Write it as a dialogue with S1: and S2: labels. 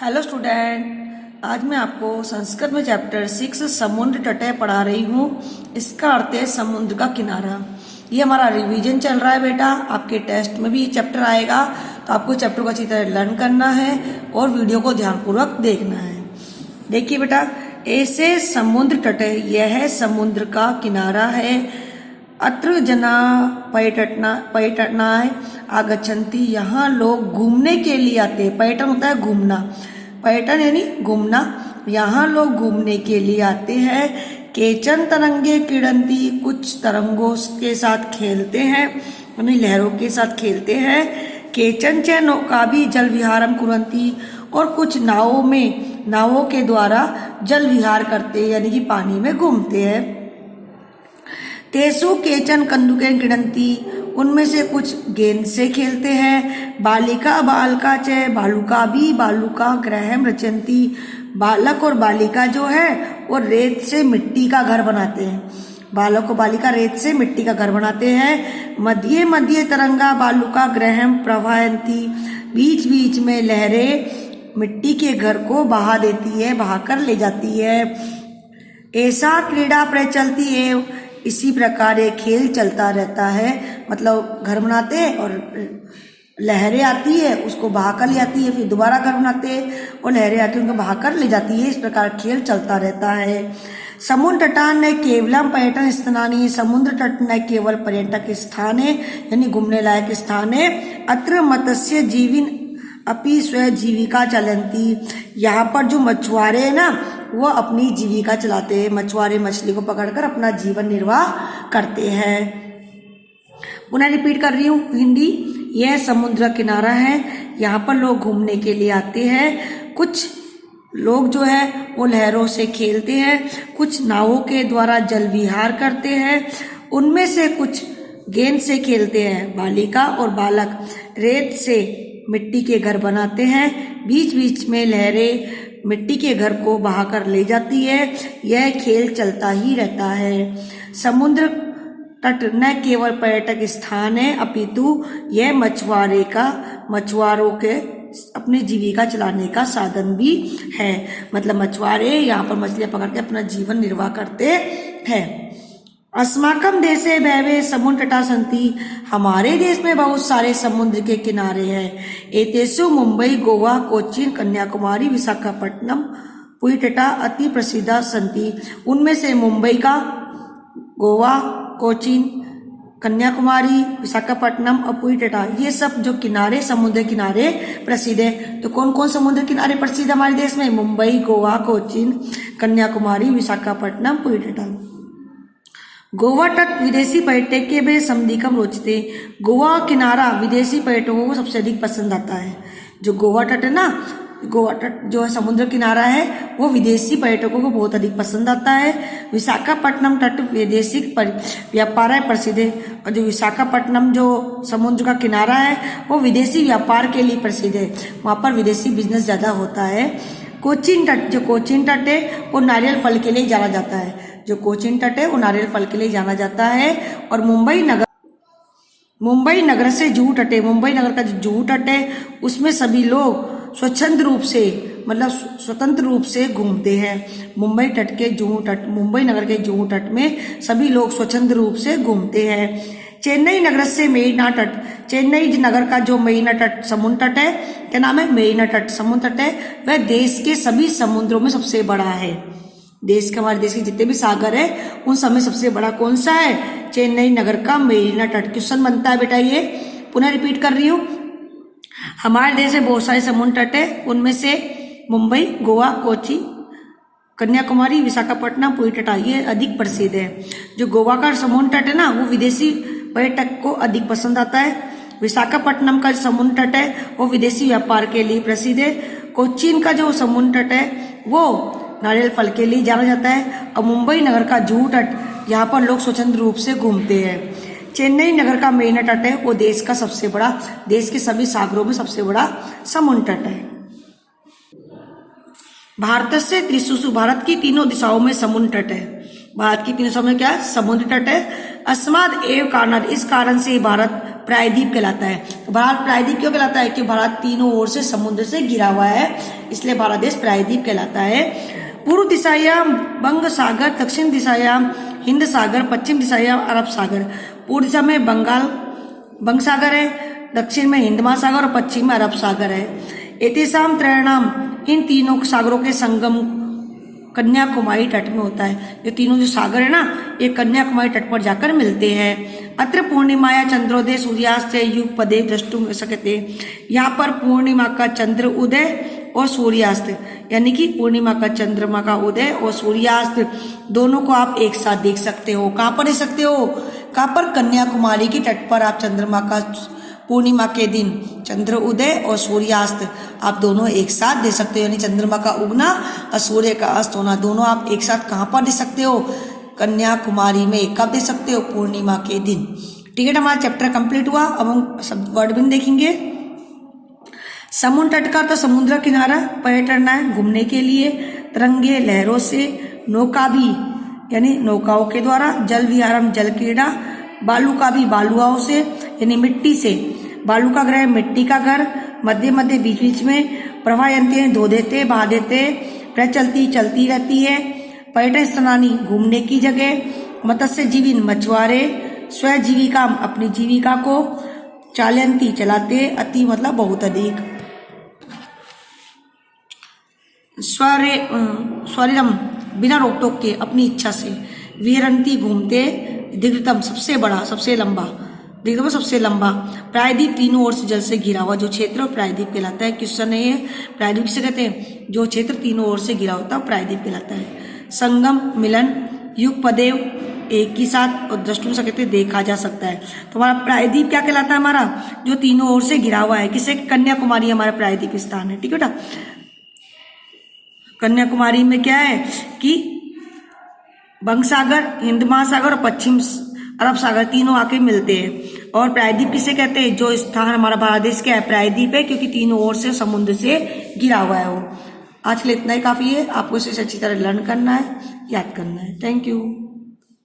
S1: Hello student, आज मैं आपको संस्कृत में चैप्टर 6 समुद्र तटय पढ़ा रही हूँ। इसका अर्थ है समुद्र का किनारा। ये हमारा रिवीजन चल रहा है बेटा। आपके टेस्ट में भी ये चैप्टर आएगा, तो आपको चैप्टर को अच्छी तरह लर्न करना है और वीडियो को ध्यानपूर्वक देखना है। देखिए बेटा, ऐसे समुद्र तटय, यह समुद्र का किनारा है। अत्र जना पर्यटनाय आगच्छन्ति, यहाँ लोग घूमने के लिए आते हैं। पर्यटन होता है घूमना, पर्यटन यानी घूमना। यहाँ लोग घूमने के लिए आते हैं। केचन तरंगे क्रीडन्ति, कुछ तरंगों के साथ खेलते हैं, यानी लहरों के साथ खेलते हैं। केचन च नौकाभि जल विहारम कुर्वन्ति, और कुछ नावों के द्वारा जल विहार करते हैं, यानी कि पानी में घूमते हैं। तेसु केचन कंदुकेन क्रीडन्ति, उनमें से कुछ गेंद से खेलते हैं। बालिका बालका च बालुका भी बालुका गृहम रचयन्ति, बालक और बालिका जो है वो रेत से मिट्टी का घर बनाते हैं। बालक और बालिका रेत से मिट्टी का घर बनाते हैं। मध्य मध्य तरंगा बालुका गृहम प्रवाहयन्ति, बीच बीच में लहरें मिट्टी के घर को बहा देती है, बहाकर ले जाती है। ऐसा क्रीड़ा प्रचलती है, इसी प्रकार ये खेल चलता रहता है। मतलब घर बनाते हैं और लहरें आती है, उसको बहाकर ले आती है, फिर दोबारा घर बनाते हैं और लहरें आती है, उनको बहाकर ले जाती है। इस प्रकार खेल चलता रहता है। समुद्र तटान न केवलम पर्यटन स्थानी, समुद्र तट न केवल पर्यटक स्थान है, यानी घूमने लायक स्थान है। अत्र मत्स्य जीविन अपनी स्वजीविका चलती, यहाँ पर जो मछुआरे हैं ना, वो अपनी जीविका चलाते हैं। मछुआरे मछली को पकड़कर अपना जीवन निर्वाह करते हैं। पुनः रिपीट कर रही हूँ हिंदी। यह समुद्र किनारा है, यहाँ पर लोग घूमने के लिए आते हैं। कुछ लोग जो है वो लहरों से खेलते हैं, कुछ नावों के द्वारा जल विहार करते हैं। उनमें से कुछ गेंद से खेलते हैं। बालिका और बालक रेत से मिट्टी के घर बनाते हैं। बीच बीच में लहरें मिट्टी के घर को बहाकर ले जाती है। यह खेल चलता ही रहता है। समुद्र तट न केवल पर्यटक स्थान है, अपितु यह मछुआरों के अपनी जीविका चलाने का साधन भी है। मतलब मछुआरे यहाँ पर मछलियां पकड़ के अपना जीवन निर्वाह करते हैं। अस्माकम देशे बहवे समुद्र तटा सन्ति, हमारे देश में बहुत सारे समुद्र के किनारे हैं। एतेषु मुंबई गोवा कोचीन कन्याकुमारी विशाखापट्टनम पुरी तटा अति प्रसिद्धा सन्ति, उनमें से मुंबई का, गोवा, कोचीन, कन्याकुमारी, विशाखापट्टनम और पुरी तटा, ये सब जो किनारे समुद्र किनारे प्रसिद्ध है। तो कौन कौन समुद्र किनारे प्रसिद्ध हमारे देश में? मुंबई, गोवा, कोचीन, कन्याकुमारी, विशाखापट्टनम, पुरी तटा। गोवा तट विदेशी पर्यटक के वे समधिकम रोचते, गोवा किनारा विदेशी पर्यटकों को सबसे अधिक पसंद आता है। जो गोवा तट है ना, गोवा तट जो है समुद्र किनारा है, वो विदेशी पर्यटकों को बहुत अधिक पसंद आता है। विशाखापट्टनम तट विदेशी व्यापार है प्रसिद्ध है, और जो विशाखापट्टनम जो समुद्र का किनारा है वो विदेशी व्यापार के लिए प्रसिद्ध है। वहाँ पर विदेशी बिजनेस ज़्यादा होता है। कोचीन तट, जो कोचीन तट है वो नारियल फल के लिए जाना जाता है। जो कोचीन तट है वो नारियल फल के लिए जाना जाता है। और मुंबई नगर से जुहू तट है, मुंबई नगर का जो जुहू तट है उसमें सभी लोग स्वच्छंद रूप से, मतलब स्वतंत्र रूप से घूमते हैं। मुंबई नगर के जुहू तट में सभी लोग स्वच्छंद रूप से घूमते हैं। चेन्नई नगर से मेरिना तट, चेन्नई नगर का जो मेरिना तट समुद्र तट है, क्या नाम है? मेरिना तट समुद्र तट है। वह देश के सभी समुद्रों में सबसे बड़ा है। हमारे देश के जितने भी सागर है उन सब में सबसे बड़ा कौन सा है? चेन्नई नगर का मेरिना तट। क्वेश्चन बनता है बेटा ये, पुनः रिपीट कर रही हूँ। हमारे देश में बहुत सारे समुद्र तट है, उनमें से मुंबई, गोवा, कोची, कन्याकुमारी, विशाखापट्टनम, पुरी तटा, ये अधिक प्रसिद्ध है। जो गोवा का समुद्र तट है ना, वो विदेशी पर्यटक को अधिक पसंद आता है। विशाखापट्टनम का समुद्र तट है वो विदेशी व्यापार के लिए प्रसिद्ध है। कोचीन का जो समुद्र तट है वो नारियल फल के लिए जाना जाता है। और मुंबई नगर का जुहू तट, यहाँ पर लोग स्वतंत्र रूप से घूमते हैं। चेन्नई नगर का मेरिना तट है वो देश के सभी सागरों में सबसे बड़ा समुद्र तट है। भारत से त्रिशुषु, भारत की तीनों दिशाओं में समुद्र तट है। भारत की तीनों दिशाओं में क्या है? समुद्र तट है। अस्माद एव कारणात्, इस कारण से भारत प्रायद्वीप कहलाता है। तो भारत प्रायद्वीप क्यों कहलाता है? कि भारत तीनों ओर से समुद्र से घिरा हुआ है, इसलिए भारत देश प्रायद्वीप कहलाता है। पूर्व दिशायां बंग सागर, दक्षिण दिशायां हिंद सागर, पश्चिम दिशायां अरब सागर। पूर्व दिशा में बंग सागर है, दक्षिण में हिंद महासागर और पश्चिम में अरब सागर है। एतेषां त्रयाणाम, इन तीनों सागरों के संगम कन्याकुमारी तट में होता है। ये तीनों जो सागर है ना, ये कन्याकुमारी तट पर जाकर मिलते हैं। अत्र पूर्णिमाया चंद्रोदय सूर्यास्त युगपदे द्रष्टुम शक्यते। यहाँ पर पूर्णिमा का चंद्र उदय और सूर्यास्त, यानी कि पूर्णिमा का चंद्रमा का उदय और सूर्यास्त दोनों को आप एक साथ देख सकते हो। कहाँ पर देख सकते हो? कहाँ पर? कन्याकुमारी के तट पर आप चंद्रमा का पूर्णिमा के दिन चंद्र उदय और सूर्यास्त आप दोनों एक साथ देख सकते हो, यानी चंद्रमा का उगना और सूर्य का अस्त होना दोनों आप एक साथ कहाँ पर देख सकते हो? कन्याकुमारी में। कब देख सकते हो? पूर्णिमा के दिन। ठीक है, हमारा चैप्टर कंप्लीट हुआ। अब हम सब वर्ड बिन देखेंगे। समुद्र तट का तो समुद्र किनारा पर्यटन है घूमने के लिए। तरंगे लहरों से, नौका भी यानी नौकाओं के द्वारा, जल विहारम जल क्रीड़ा, बालू का भी बालुआओं से यानी मिट्टी से, बालू का ग्रह मिट्टी का घर, मध्य मध्य बीच बीच में, प्रवाहयंती हैं धो देते बहा देते, प्रचलती चलती रहती है, पर्यटन स्थानी घूमने की जगह, मत्स्य जीवीन मछुआरे, स्वजीविका अपनी जीविका को, चालयंती चलाते, अति मतलब बहुत अधिक, स्वरिरम बिना रोक टोक के अपनी इच्छा से, विहरंती घूमते, दीर्घतम सबसे बड़ा सबसे लंबा, दीर्घतम सबसे लंबा, प्रायद्वीप तीनों ओर से जल से घिरा हुआ जो क्षेत्र प्रायद्वीप कहलाता है। क्वेश्चन है ये, प्रायद्वीप से कहते हैं जो क्षेत्र तीनों ओर से घिरा होता है प्रायद्वीप कहलाता है। संगम मिलन, युगपदेव एक ही साथ और द्रष्टुम से कहते देखा जा सकता है। तो हमारा प्रायद्वीप क्या कहलाता है? हमारा जो तीनों ओर से घिरा हुआ है। किसे? कन्याकुमारी हमारा प्रायद्वीप स्थान है। ठीक है बेटा, कन्याकुमारी में क्या है कि बंग सागर, हिंद महासागर और पश्चिम अरब सागर तीनों आके मिलते हैं। और प्रायद्वीप किसे कहते हैं? जो स्थान हमारा भारत देश का है प्रायद्वीप है, क्योंकि तीनों ओर से समुद्र से घिरा हुआ है वो। आज के लिए इतना ही काफी है। आपको इसे अच्छी तरह लर्न करना है, याद करना है। Thank you.